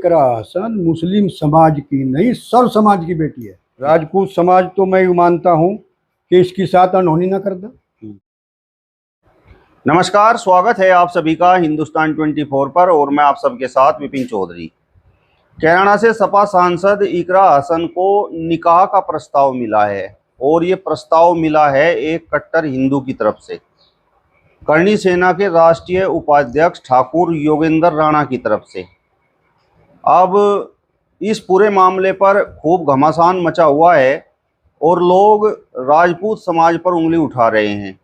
इकरा हसन मुस्लिम समाज की नहीं, सर्व समाज की बेटी है। राजपूत समाज तो मैं यूँ मानता हूँ कि इसके साथ अनहोनी ना कर दे। नमस्कार, स्वागत है आप सभी का हिंदुस्तान 24 पर और मैं आप सबके साथ विपिन चौधरी। कैराना से सपा सांसद इकरा हसन को निकाह का प्रस्ताव मिला है और ये प्रस्ताव मिला है एक कट्टर हिंदू की तरफ से, करणी सेना के राष्ट्रीय उपाध्यक्ष ठाकुर योगेंद्र राणा की तरफ से। अब इस पूरे मामले पर खूब घमासान मचा हुआ है और लोग राजपूत समाज पर उंगली उठा रहे हैं।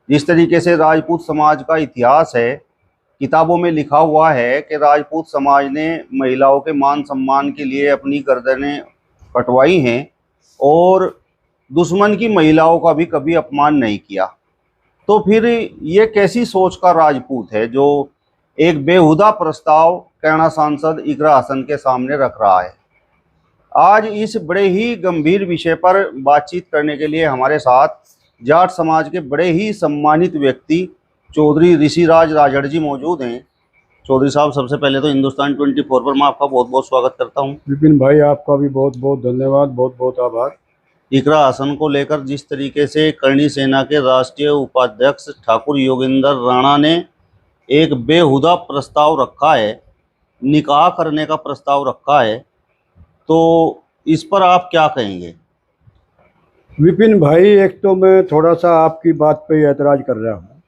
जिस तरीके से राजपूत समाज का इतिहास है, किताबों में लिखा हुआ है कि राजपूत समाज ने महिलाओं के मान सम्मान के लिए अपनी गर्दनें कटवाई हैं और दुश्मन की महिलाओं का भी कभी अपमान नहीं किया। तो फिर ये कैसी सोच का राजपूत है जो एक बेहुदा प्रस्ताव कैराना सांसद इकरा हसन के सामने रख रहा है। आज इस बड़े ही गंभीर विषय पर बातचीत करने के लिए हमारे साथ जाट समाज के बड़े ही सम्मानित व्यक्ति चौधरी ऋषिराज राजड़ जी मौजूद हैं। चौधरी साहब, सबसे पहले तो हिंदुस्तान 24 पर मैं आपका बहुत बहुत स्वागत करता हूं। विपिन भाई, आपका भी बहुत बहुत धन्यवाद, बहुत बहुत आभार। इकरा हसन को लेकर जिस तरीके से करणी सेना के राष्ट्रीय उपाध्यक्ष ठाकुर योगेंद्र राणा ने एक बेहुदा प्रस्ताव रखा है, निकाह करने का प्रस्ताव रखा है, तो इस पर आप क्या कहेंगे? विपिन भाई, एक तो मैं थोड़ा सा आपकी बात पे ऐतराज़ कर रहा हूँ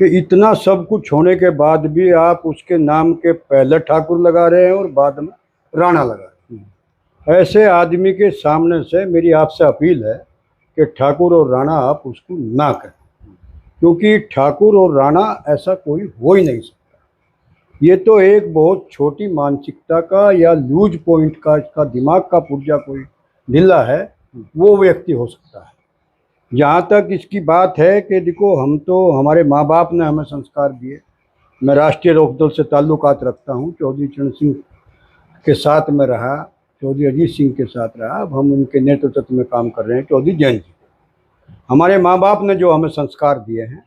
कि इतना सब कुछ होने के बाद भी आप उसके नाम के पहले ठाकुर लगा रहे हैं और बाद में राणा लगा रहे हैं। ऐसे आदमी के सामने से मेरी आपसे अपील है कि ठाकुर और राणा आप उसको ना करें, क्योंकि ठाकुर और राणा ऐसा कोई हो ही नहीं सकता। ये तो एक बहुत छोटी मानसिकता का या लूज पॉइंट का, इसका दिमाग का पुर्जा कोई ढीला है, वो व्यक्ति हो सकता है। जहाँ तक इसकी बात है कि देखो, हम तो, हमारे माँ बाप ने हमें संस्कार दिए। मैं राष्ट्रीय लोकदल से ताल्लुकात रखता हूँ, चौधरी चरण सिंह के साथ में रहा, चौधरी अजीत सिंह के साथ रहा, अब हम उनके नेतृत्व में काम कर रहे हैं, चौधरी जैन जी। हमारे माँ बाप ने जो हमें संस्कार दिए हैं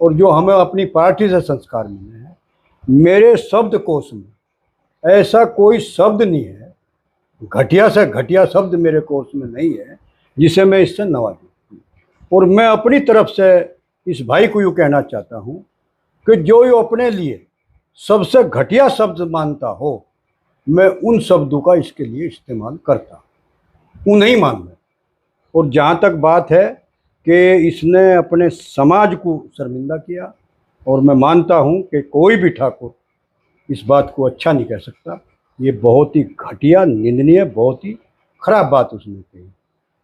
और जो हमें अपनी पार्टी से संस्कार मिले हैं, मेरे शब्दकोश में ऐसा कोई शब्द नहीं है, घटिया से घटिया शब्द मेरे कोर्स में नहीं है जिसे मैं इससे नवाजूं। और मैं अपनी तरफ से इस भाई को यूँ कहना चाहता हूँ कि जो ये अपने लिए सबसे घटिया शब्द मानता हो, मैं उन शब्दों का इसके लिए इस्तेमाल करता हूँ, नहीं मानना। और जहाँ तक बात है कि इसने अपने समाज को शर्मिंदा किया, और मैं मानता हूँ कि कोई भी ठाकुर इस बात को अच्छा नहीं कह सकता। ये बहुत ही घटिया, निंदनीय, बहुत ही खराब बात उसने कही।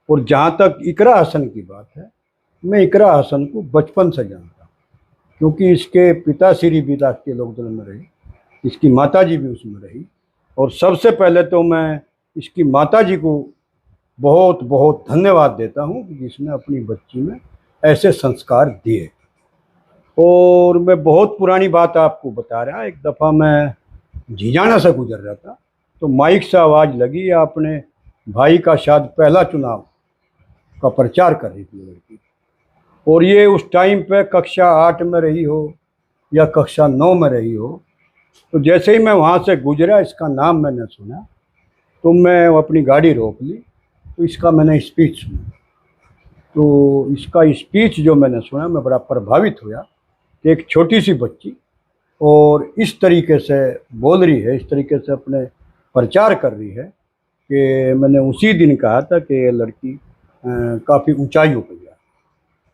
और जहाँ तक इकरा हसन की बात है, मैं इकरा हसन को बचपन से जानता हूँ, क्योंकि इसके पिताश्री भी राष्ट्रीय लोकदल में रही, इसकी माताजी भी उसमें रही। और सबसे पहले तो मैं इसकी माताजी को बहुत बहुत धन्यवाद देता हूँ कि जिसने अपनी बच्ची में ऐसे संस्कार दिए। और मैं बहुत पुरानी बात आपको बता रहा, एक दफ़ा मैं झिंझाना से गुजर रहा था, तो माइक से आवाज़ लगी, अपने भाई का शायद पहला चुनाव का प्रचार कर रही थी लड़की, और ये उस टाइम पे कक्षा 8 में रही हो या कक्षा 9 में रही हो। तो जैसे ही मैं वहाँ से गुजरा, इसका नाम मैंने सुना, तो मैं अपनी गाड़ी रोक ली, तो इसका मैंने स्पीच सुना। तो इसका स्पीच जो मैंने सुना, मैं बड़ा प्रभावित हुआ कि एक छोटी सी बच्ची और इस तरीके से बोल रही है, इस तरीके से अपने प्रचार कर रही है, कि मैंने उसी दिन कहा था कि ये लड़की काफ़ी ऊंचाइयों पर गया,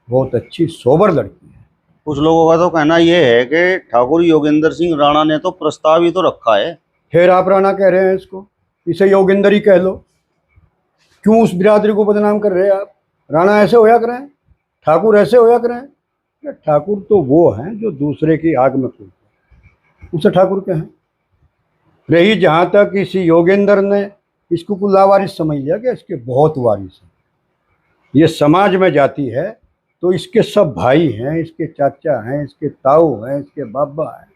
बहुत अच्छी सोबर लड़की है। कुछ लोगों का तो कहना यह है कि ठाकुर योगेंद्र सिंह राणा ने तो प्रस्ताव ही तो रखा है। फिर आप राणा कह रहे हैं इसको, इसे योगेंद्र ही कह लो। क्यों उस बिरादरी को बदनाम कर रहे हैं आप? राणा ऐसे होया करें, ठाकुर ऐसे होया करें? ठाकुर तो वो हैं जो दूसरे की आग में कूदते, उसे ठाकुर के हैं। रही जहाँ तक इस योगेंद्र ने इसको को लावारिस समझ लिया कि इसके बहुत वारिस हैं, ये समाज में जाती है तो इसके सब भाई हैं, इसके चाचा हैं, इसके ताऊ हैं, इसके बाबा हैं,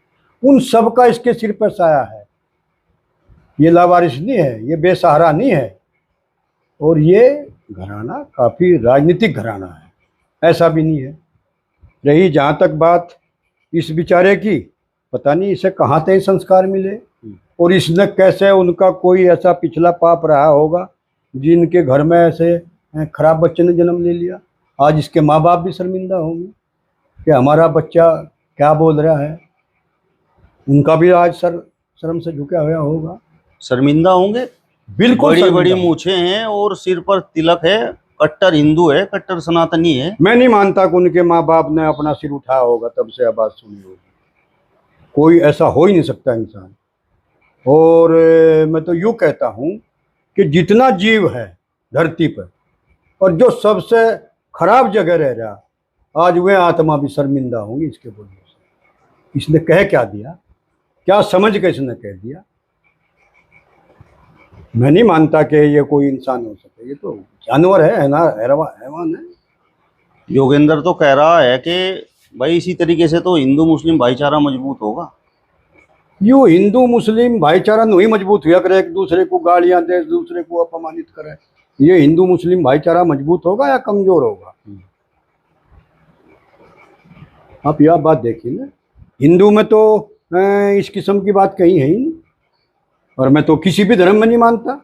उन सब का इसके सिर पर साया है। ये लावारिस नहीं है, ये बेसहारा नहीं है। और ये घराना काफ़ी राजनीतिक घराना है, ऐसा भी नहीं है। रही जहाँ तक बात इस बेचारे की, पता नहीं इसे कहाँ से संस्कार मिले और इसने कैसे उनका कोई ऐसा पिछला पाप रहा होगा जिनके घर में ऐसे खराब बच्चे ने जन्म ले लिया। आज इसके माँ बाप भी शर्मिंदा होंगे कि हमारा बच्चा क्या बोल रहा है। उनका भी आज शर्म से झुका हुआ होगा। शर्मिंदा होंगे। बिल्कुल बड़ी शर्मिंदा बड़ी होंगे। मूछें हैं और सिर पर तिलक है। कट्टर हिंदू है, कट्टर सनातनी है। मैं नहीं मानता कि उनके माँ बाप ने अपना सिर उठाया होगा तब से आवाज़ सुनी होगी। कोई ऐसा हो ही नहीं सकता इंसान। और मैं तो यूँ कहता हूँ कि जितना जीव है धरती पर और जो सबसे खराब जगह रह रहा, आज वह आत्मा भी शर्मिंदा होंगी इसके बोलने से। इसने कह क्या दिया, क्या समझ के इसने कह दिया। मैं नहीं मानता कि ये कोई इंसान हो सके। ये तो जानवर है ना, हैवान है। योगेंद्र तो कह रहा है कि भाई इसी तरीके से तो हिंदू मुस्लिम भाईचारा मजबूत होगा। यूँ हिंदू मुस्लिम भाईचारा नहीं मजबूत हुआ करे, एक दूसरे को गालियां दे, दूसरे को अपमानित करे। ये हिंदू मुस्लिम भाईचारा मजबूत होगा या कमजोर होगा? आप यह बात देखिए ना, हिंदू में तो इस किस्म की बात कहीं है ही नहीं। और मैं तो किसी भी धर्म में नहीं मानता।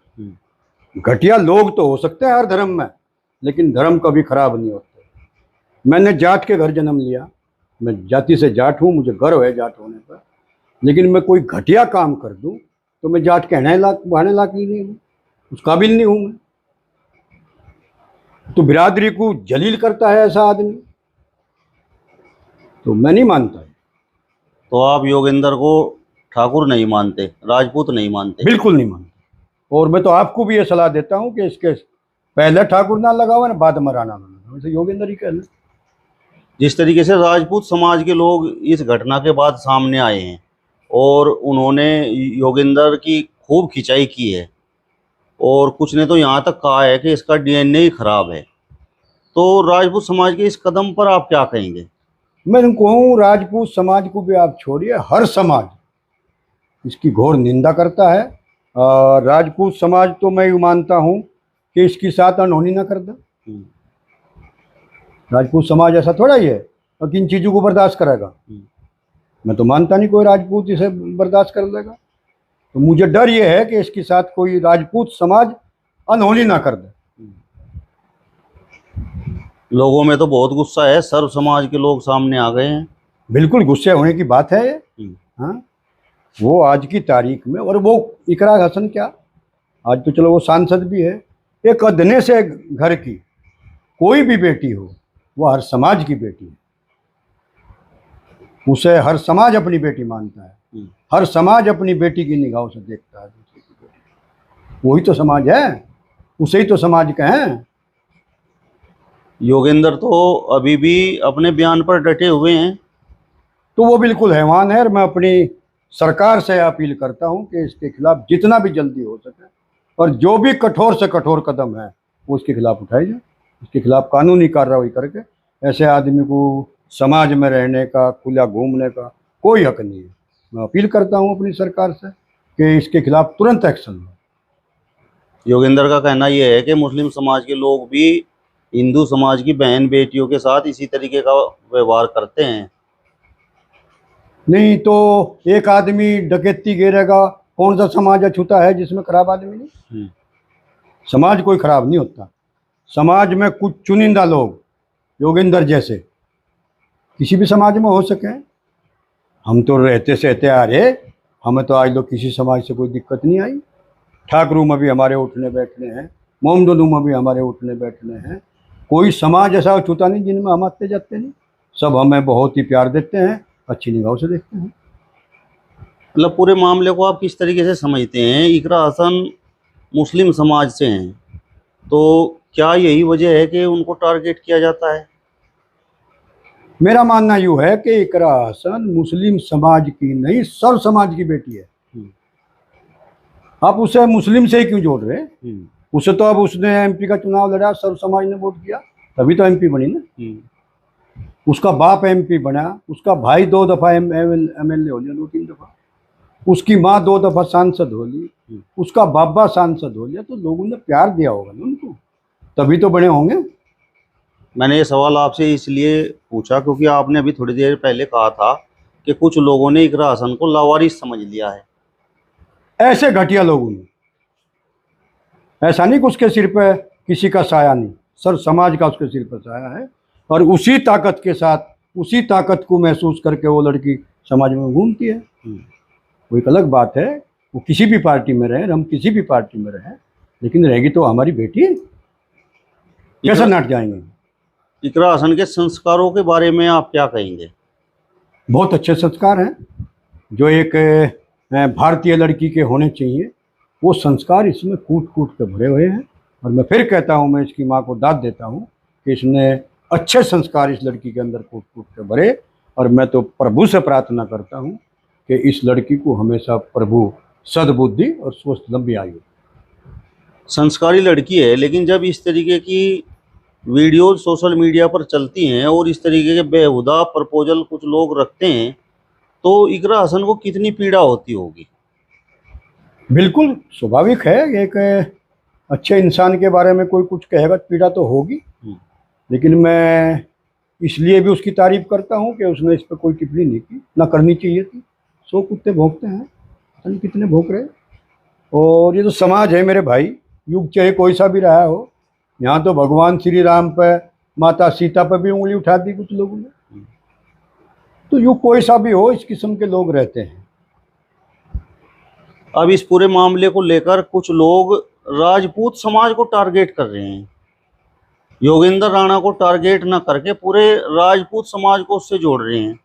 घटिया लोग तो हो सकते हैं हर धर्म में, लेकिन धर्म कभी खराब नहीं होते। मैंने जाट के घर जन्म लिया, मैं जाति से जाट हूँ, मुझे गर्व है जाट होने पर। लेकिन मैं कोई घटिया काम कर दूं तो मैं जाट कहने लायक ही नहीं हूँ, उस काबिल नहीं हूँ मैं। तो बिरादरी को जलील करता है ऐसा आदमी, तो मैं नहीं मानता। तो आप योगेंद्र को ठाकुर नहीं मानते, राजपूत नहीं मानते? बिल्कुल नहीं मानता। और मैं तो आपको भी ये सलाह देता हूँ कि इसके पहले ठाकुर ना लगाओ ना बाद में राणा ना लगाओ, वैसे योगेंद्र ही कह लें। जिस तरीके से राजपूत समाज के लोग इस घटना के बाद सामने आए हैं और उन्होंने योगेंद्र की खूब खिंचाई की है, और कुछ ने तो यहाँ तक कहा है कि इसका डीएनए ही खराब है, तो राजपूत समाज के इस कदम पर आप क्या कहेंगे? मैं कहूँ राजपूत समाज को भी आप छोड़िए, हर समाज इसकी घोर निंदा करता है। राजपूत समाज तो मैं यूँ मानता हूँ कि इसके साथ अनहोनी ना कर दे। राजपूत समाज ऐसा थोड़ा ही है और किन चीज़ों को बर्दाश्त करेगा। मैं तो मानता नहीं कोई राजपूत इसे बर्दाश्त कर लेगा। तो मुझे डर ये है कि इसके साथ कोई राजपूत समाज अनहोनी ना कर दे। लोगों में तो बहुत गुस्सा है, सर्व समाज के लोग सामने आ गए हैं। बिल्कुल गुस्से होने की बात है ये। हाँ, वो आज की तारीख में, और वो इकरा हसन क्या, आज तो चलो वो सांसद भी है। एक अदने से घर की कोई भी बेटी हो, वो हर समाज की बेटी है, उसे हर समाज अपनी बेटी मानता है। हर समाज अपनी बेटी की निगाहों से देखता है दूसरे की बेटी। वही तो समाज है, उसे ही तो समाज कहें। योगेंद्र तो अभी भी अपने बयान पर डटे हुए हैं। तो वो बिल्कुल हैवान है। और मैं अपनी सरकार से अपील करता हूं कि इसके खिलाफ जितना भी जल्दी हो सके और जो भी कठोर से कठोर कदम है वो इसके खिलाफ उठाई जाए। इसके खिलाफ कानूनी कार्रवाई करके ऐसे आदमी को समाज में रहने का, खुला घूमने का कोई हक नहीं है। मैं अपील करता हूं अपनी सरकार से कि इसके खिलाफ तुरंत एक्शन हो। योगेंद्र का कहना यह है कि मुस्लिम समाज के लोग भी हिंदू समाज की बहन बेटियों के साथ इसी तरीके का व्यवहार करते हैं। नहीं तो एक आदमी डकैती गिरेगा, कौन सा समाज अछूता है जिसमें खराब आदमी नहीं? समाज कोई खराब नहीं होता। समाज में कुछ चुनिंदा लोग, योगेंद्र जैसे, किसी भी समाज में हो सके। हम तो रहते सहते आ रहे, हमें तो आज लोग किसी समाज से कोई दिक्कत नहीं आई। ठाकरों में भी हमारे उठने बैठने हैं, मोमडनों में भी हमारे उठने बैठने हैं। कोई समाज ऐसा अछूता नहीं जिनमें हम आते जाते नहीं। सब हमें बहुत ही प्यार देते हैं, अच्छी निगाहों से देखते हैं। मतलब पूरे मामले को आप किस तरीके से समझते हैं? इकरा हसन मुस्लिम समाज से हैं, तो क्या यही वजह है कि उनको टारगेट किया जाता है? मेरा मानना यूँ है कि इकरा हसन मुस्लिम समाज की नहीं, सर्व समाज की बेटी है। आप उसे मुस्लिम से ही क्यों जोड़ रहे हैं? उसे तो अब उसने एमपी का चुनाव लड़ा, सर्व समाज ने वोट किया, तभी तो एमपी बनी ना। उसका बाप एमपी बना, उसका भाई 2 दफ़ा एमएलए हो लिया, 2-3 दफ़ा। उसकी माँ 2 दफ़ा सांसद हो ली, उसका बाबा सांसद हो लिया। तो लोगों ने प्यार दिया होगा ना उनको, तभी तो बड़े होंगे। मैंने ये सवाल आपसे इसलिए पूछा क्योंकि आपने अभी थोड़ी देर पहले कहा था कि कुछ लोगों ने इकरा हसन को लावारिस समझ लिया है। ऐसे घटिया लोगों ने। ऐसा नहीं कि उसके सिर पे किसी का साया नहीं, सर समाज का उसके सिर पर साया है। और उसी ताकत के साथ, उसी ताकत को महसूस करके वो लड़की समाज में घूमती है। वो एक अलग बात है, वो किसी भी पार्टी में रहे, हम किसी भी पार्टी में रहे, लेकिन रहेगी तो हमारी बेटी। कैसे नाट जाएंगे। इकरा हसन के संस्कारों के बारे में आप क्या कहेंगे? बहुत अच्छे संस्कार हैं जो एक भारतीय लड़की के होने चाहिए, वो संस्कार इसमें कूट कूट के भरे हुए हैं। और मैं फिर कहता हूँ, मैं इसकी माँ को दाद देता हूँ कि इसने अच्छे संस्कार इस लड़की के अंदर कूट कूट के भरे। और मैं तो प्रभु से प्रार्थना करता हूँ कि इस लड़की को हमेशा प्रभु सद्बुद्धि और स्वस्थ लंबी आयु। संस्कारी लड़की है, लेकिन जब इस तरीके की वीडियो सोशल मीडिया पर चलती हैं और इस तरीके के बेहुदा प्रपोजल कुछ लोग रखते हैं, तो इकरा हसन को कितनी पीड़ा होती होगी? बिल्कुल स्वाभाविक है, एक अच्छे इंसान के बारे में कोई कुछ कहेगा तो पीड़ा तो होगी। लेकिन मैं इसलिए भी उसकी तारीफ करता हूँ कि उसने इस पर कोई टिप्पणी नहीं की, ना करनी चाहिए थी। 100 कुत्ते भौंकते हैं, पता नहीं कितने भौंक रहे। और ये तो समाज है मेरे भाई, युग चाहे कोई सा भी रहा हो। यहाँ तो भगवान श्री राम पे, माता सीता पर भी उंगली उठा दी कुछ लोगों ने। तो युग कोई सा भी हो, इस किस्म के लोग रहते हैं। अब इस पूरे मामले को लेकर कुछ लोग राजपूत समाज को टारगेट कर रहे हैं। योगेंद्र राणा को टारगेट न करके पूरे राजपूत समाज को उससे जोड़ रहे हैं।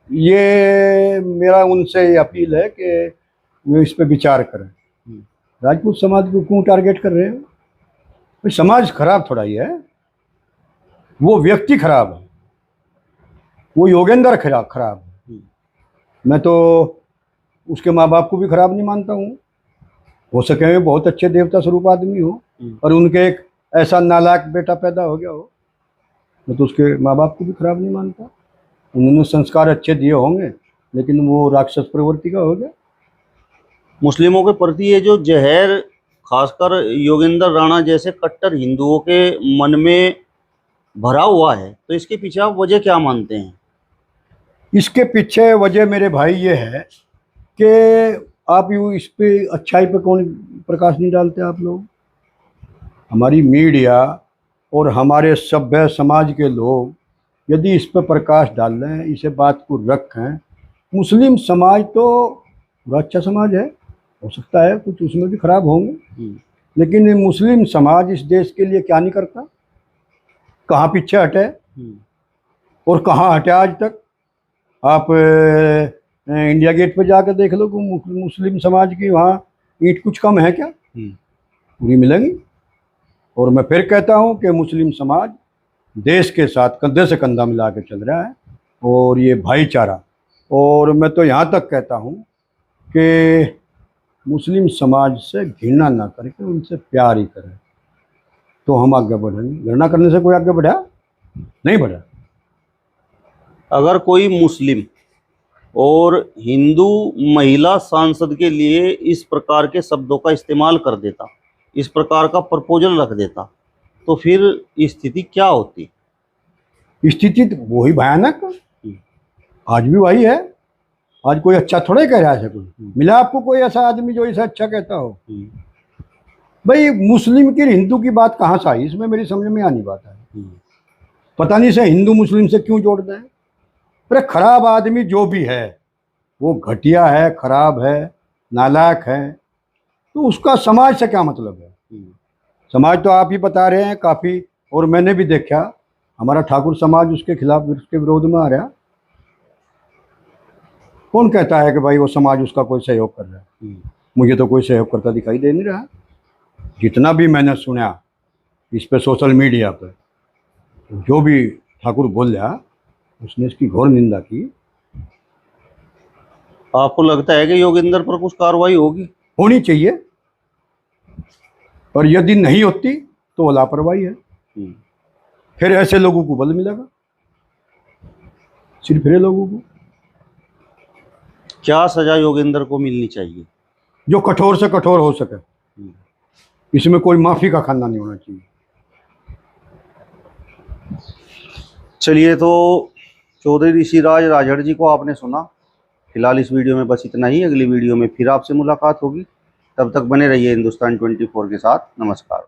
ये मेरा उनसे अपील है कि वो इस पे विचार करें। राजपूत समाज को क्यों टारगेट कर रहे हो? भाई समाज खराब थोड़ा ही है, वो व्यक्ति खराब है, वो योगेंद्र खराब है। मैं तो उसके माँ बाप को भी खराब नहीं मानता हूँ। हो सके वे बहुत अच्छे देवता स्वरूप आदमी हो और उनके एक ऐसा नालायक बेटा पैदा हो गया हो, मैं तो उसके माँ बाप को भी खराब नहीं मानता। उन्होंने संस्कार अच्छे दिए होंगे, लेकिन वो राक्षस प्रवृत्ति का हो गया। मुस्लिमों के प्रति ये जो जहर खासकर योगेंद्र राणा जैसे कट्टर हिंदुओं के मन में भरा हुआ है, तो इसके पीछे आप वजह क्या मानते हैं? इसके पीछे वजह मेरे भाई ये है कि आप यूँ इस पे अच्छाई पे कौन प्रकाश नहीं डालते आप लोग। हमारी मीडिया और हमारे सभ्य समाज के लोग यदि इस पे प्रकाश डाल लें, इसे बात को रखें। मुस्लिम समाज तो बड़ा अच्छा समाज है, हो सकता है कुछ उसमें भी खराब होंगे, लेकिन मुस्लिम समाज इस देश के लिए क्या नहीं करता, कहाँ पीछे हटे और कहाँ हटे आज तक। आप इंडिया गेट पर जाकर देख लो कि मुस्लिम समाज की वहाँ ईंट कुछ कम है क्या? पूरी मिलेंगी। और मैं फिर कहता हूँ कि मुस्लिम समाज देश के साथ कंधे से कंधा मिला के चल रहा है, और ये भाईचारा। और मैं तो यहाँ तक कहता हूँ कि मुस्लिम समाज से घृणा ना करके उनसे प्यार ही करें, तो हम आगे बढ़ेंगे। घृणा करने से कोई आगे बढ़ा नहीं बढ़ा। अगर कोई मुस्लिम और हिंदू महिला सांसद के लिए इस प्रकार के शब्दों का इस्तेमाल कर देता, इस प्रकार का प्रपोजल रख देता, तो फिर स्थिति क्या होती? स्थिति तो वही भयानक, आज भी वही है। आज कोई अच्छा थोड़े कह रहा है, कोई मिला आपको कोई ऐसा आदमी जो इसे अच्छा कहता हो? भाई मुस्लिम की हिंदू की बात कहाँ से आई? इसमें मेरी समझ में आनी बात है। पता नहीं से हिंदू मुस्लिम से क्यों जोड़ दें। अरे खराब आदमी जो भी है वो घटिया है, खराब है, नालायक है, तो उसका समाज से क्या मतलब है? समाज तो आप ही बता रहे हैं काफ़ी, और मैंने भी देखा हमारा ठाकुर समाज उसके खिलाफ, उसके विरोध में आ रहा। कौन कहता है कि भाई वो समाज उसका कोई सहयोग कर रहा है? मुझे तो कोई सहयोग करता दिखाई दे नहीं रहा। जितना भी मैंने सुना इस पे सोशल मीडिया पर, जो भी ठाकुर बोल रहा उसने इसकी घोर निंदा की। आपको लगता है कि योगेंद्र पर कुछ कार्रवाई होगी? होनी चाहिए, और यदि नहीं होती तो वो लापरवाही है। फिर ऐसे लोगों को बल मिलेगा, सिर्फ फिर लोगों को। क्या सजा योगेंद्र को मिलनी चाहिए? जो कठोर से कठोर हो सके, इसमें कोई माफी का खाना नहीं होना चाहिए। चलिए, तो चौधरी ऋषिराज राजड़ जी को आपने सुना। फिलहाल इस वीडियो में बस इतना ही। अगली वीडियो में फिर आपसे मुलाकात होगी। तब तक बने रहिए हिंदुस्तान 24 के साथ। नमस्कार।